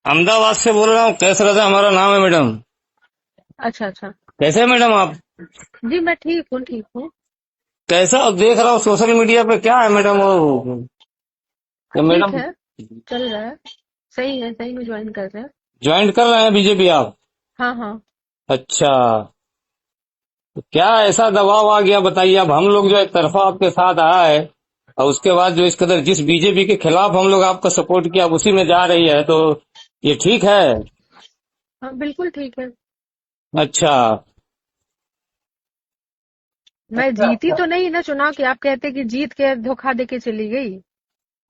अहमदाबाद से बोल रहा हूँ। कैसे रहता हमारा नाम है मैडम। अच्छा अच्छा। कैसे है मैडम आप। जी मैं ठीक हूँ ठीक हूँ। कैसा अब देख रहा हूँ सोशल मीडिया पे क्या है मैडम वो ये ठीक मैडम है। चल रहा है। सही है, सही में ज्वाइन कर रहे हैं। ज्वाइन कर रहे हैं बीजेपी आप। हाँ हाँ। अच्छा, तो क्या ऐसा दबाव आ गया बताइए। अब हम लोग जो एक तरफा आपके साथ आया है और उसके बाद जो इस कदर जिस बीजेपी के खिलाफ हम लोग आपका सपोर्ट किया अब उसी में जा रही है, तो ये ठीक है। हाँ बिल्कुल ठीक है। अच्छा। मैं जीती तो नहीं ना चुनाव की, आप कहते कि जीत के धोखा दे के चली गई।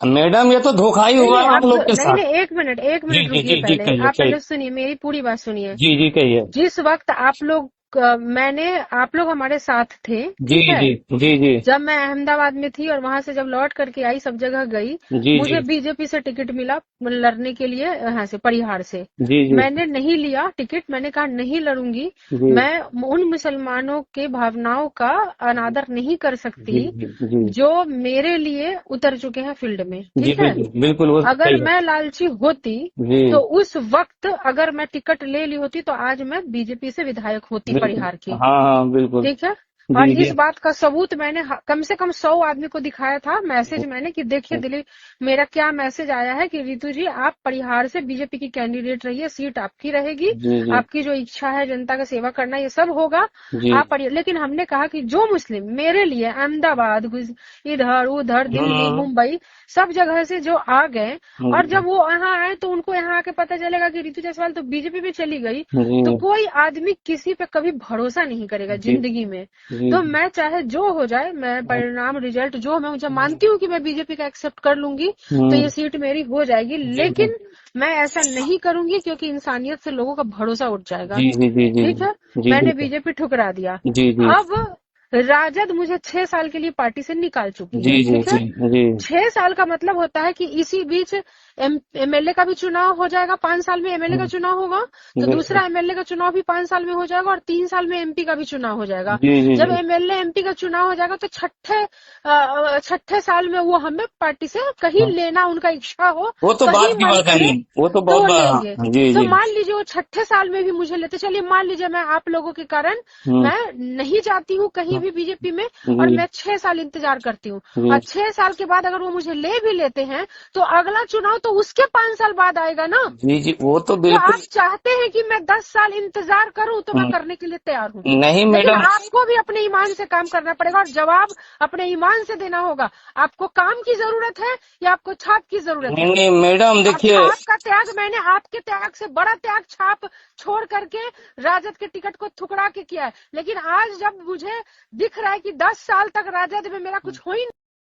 मैडम ये तो धोखा ही नहीं हुआ नहीं, ना आप हम तो लोग के नहीं साथ। नहीं, एक जी मिनट जी रुकिए। जी जी, पहले कहिए आप कहिए। पहले सुनिए, मेरी पूरी बात सुनिए। जी जी कहिए। जिस वक्त आप लोग आप लोग हमारे साथ थे, जी ठीक है। जी जी जी जब मैं अहमदाबाद में थी और वहां से जब लौट करके आई, सब जगह गई, जी जी मुझे बीजेपी से टिकट मिला लड़ने के लिए, यहाँ से परिहार से। जी जी मैंने नहीं लिया टिकट, मैंने कहा नहीं लड़ूंगी। जी मैं उन मुसलमानों के भावनाओं का अनादर नहीं कर जी सकती जी जी जो मेरे लिए उतर चुके हैं फील्ड में, जी ठीक है। बिल्कुल बिल्कुल, वो अगर सही है। मैं लालची होती तो जी उस वक्त अगर मैं टिकट ले ली होती तो आज मैं बीजेपी से विधायक होती बिल्कुल। परिहार की। हाँ हाँ बिल्कुल। ठीक है। और जी जी। इस बात का सबूत मैंने कम से कम 100 आदमी को दिखाया था, मैसेज मैंने कि देखिए दिलीप, मेरा क्या मैसेज आया है कि रितु जी आप परिहार से बीजेपी की कैंडिडेट रहिए, सीट आपकी रहेगी, जी जी आपकी जो इच्छा है जनता का सेवा करना ये सब होगा। जी। लेकिन हमने कहा कि जो मुस्लिम मेरे लिए अहमदाबाद इधर उधर दिल्ली हम्म मुंबई सब जगह से जो आ गए, और जी जब वो यहाँ आए तो उनको यहाँ आके पता चलेगा कि रितु जायसवाल तो बीजेपी में चली गई, तो जी कोई आदमी किसी पे कभी भरोसा नहीं करेगा जी जिंदगी में। जी तो मैं चाहे जो हो जाए, मैं परिणाम रिजल्ट जो मैं मुझे मानती हूँ कि मैं बीजेपी का एक्सेप्ट कर लूंगी, तो ये सीट मेरी हो जाएगी। जी लेकिन मैं ऐसा नहीं करूंगी क्योंकि इंसानियत से लोगों का भरोसा उठ जाएगा। जी जी जी जी ठीक है। जी मैंने बिल्कुल। बीजेपी ठुकरा दिया। जी जी अब राजद मुझे 6 साल के लिए पार्टी से निकाल चुकी जी है, जी ठीक है। जी जी 6 साल का मतलब होता है कि इसी बीच एमएलए का भी चुनाव हो जाएगा, 5 साल में एमएलए का चुनाव होगा, तो बिल्कुल। दूसरा एमएलए का चुनाव भी 5 साल में हो जाएगा, और 3 साल में एमपी का भी चुनाव हो जाएगा। जी जी जब जी। एमएलए एमपी का चुनाव हो जाएगा तो छठे साल में वो हमें पार्टी से कहीं हाँ, लेना उनका इच्छा हो, वो तो कहीं बात की मन बात है करे नहीं, वो तो तो बहुत वो बात। लेंगे। हाँ जी तो जी। मान लीजिए वो छठे साल में भी मुझे लेते, चलिए मान लीजिए मैं आप लोगों के कारण हम्म मैं नहीं जाती हूँ कहीं भी बीजेपी में, और जी मैं 6 साल इंतजार करती हूँ, और जी 6 साल के बाद अगर वो मुझे ले भी लेते हैं तो अगला चुनाव तो उसके 5 साल बाद आएगा ना। जी जी, वो तो तो बिल्कुल। आप चाहते हैं कि मैं 10 साल इंतजार करूं तो मैं हम्म, करने के लिए तैयार हूं। नहीं लेकिन मैडम। आपको भी अपने ईमान से काम करना पड़ेगा, और जवाब अपने ईमान से देना होगा। आपको काम की जरूरत है या आपको छाप की जरूरत नहीं है। नहीं मैडम और देखिए। छाप का त्याग मैंने आपके त्याग से बड़ा त्याग छाप छोड़ करके राजद के टिकट को ठुकरा के किया है। लेकिन आज जब मुझे दिख रहा है कि 10 साल तक राजद में मेरा कुछ हो ही